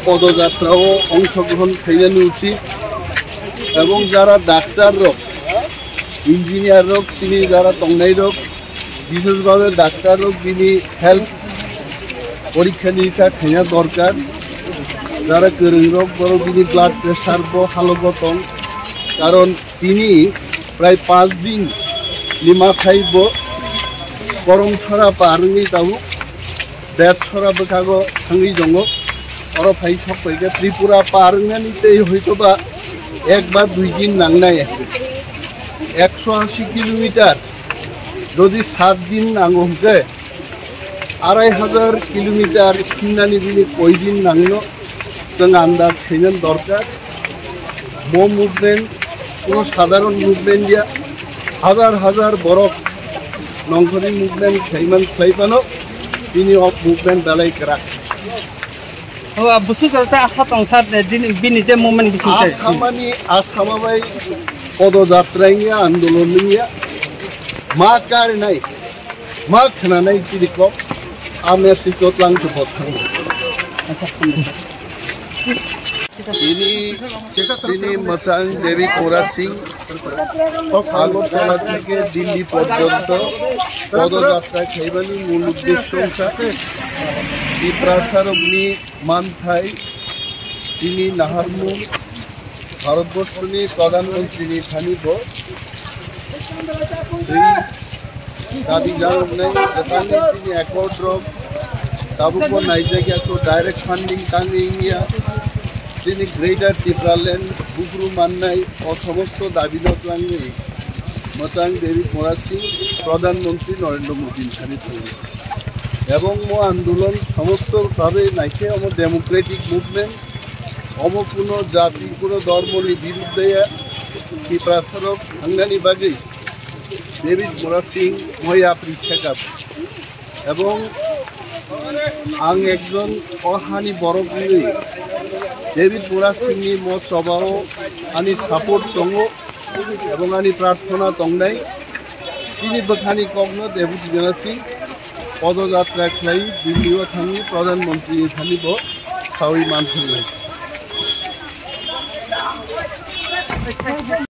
পদযাত্রাও অংশগ্রহণ খাইলানি উচিত এবং যারা ডাক্তার রোগ ইঞ্জিনিয়ার রোগ চিনি যারা তংনাই রোগ বিশেষভাবে ডাক্তার রোগ যিনি হেলথ পরীক্ষা নিরীক্ষা খাইয়া দরকার যারা গোरों রোগ বড় যিনি ব্লাড প্রেসার হালগতং কারণ তিনি প্রায় 5 দিন লিমা খাইব গরম ছড়া পারনি তাও বেদ ছড়া বেখাগো थांगी दङ और फाइ सबैके त्रिपुरा पारनानिते हयतोबा 1 বা 2 दिन नांनाय 180 किलोमीटर যদি 7 दिन नांगौ हके 2500 किलोमीटर खिन्नानि दिनै कय दिन नांनो जों आन्दाज खायनो दरकार मुभमेन्ट কোনো সাধারণ মুভমেন্ট দিয়া হাজার হাজার বড় নংখরি মুভমেন্ট খাইমান খাইপানো তিনি অফ মুভমেন্ট বেলাই করা ও বুসু করতে আশা তংসার দিন বিনিজে মুভমেন্ট বিসিতে আসামানি আসামাবাই পদযাত্রাইয়া আন্দোলনিয়া মা কার নাই মা খানা নাই তিরিক আমি সিকত লাংতে পথাং আচ্ছা তিনি মচাং দেবী কোরা সিং আগরতলা থেকে দিল্লি পর্যন্ত পদযাত্রা খাইবানি মূল উদ্দেশ্য ত্রিপ্রাসারগ্নি মানথাই তিনি নাহারমু ভারতবর্ষনি প্রধানমন্ত্রী থানিব দাবি জানাই যেখানে তিনি একট রোগ তাবুকো নাইজাগিয়াকে ডাইরেক্ট ফান্ডিং টাঙ্গিয়া তিনি গ্রেটার ত্রিপুরাল্যান্ড বুকরু মান্নাই ও সমস্ত দাবি দতলাঙ্গি মচাং দেবী কোরা সিং প্রধানমন্ত্রী নরেন্দ্র মোদী সারিত এবং মো আন্দোলন সমস্তভাবে নাইকে অম ডেমোক্রেটিক মুভমেন্ট অম কোনো জাতি কোনো ধর্মনি বিরুদ্ধে ত্রিপ্রাসারক হাঙ্গানি বাগै দেবী কোরা সিং ময়া প্রিসেকাপ এবং आं एकजन अहानि बर'गिरि डेविड कोरा सिंनि मत सभाव आंनि सापर्ट दङ এবং आंनि प्रार्थना दंनाय चिनि बखानि कगनो डेविड कोरा सिं पदयात्रा खालाय दिल्लीआव थाङि प्रधानमन्त्री थानिब सावि मानथोंनाय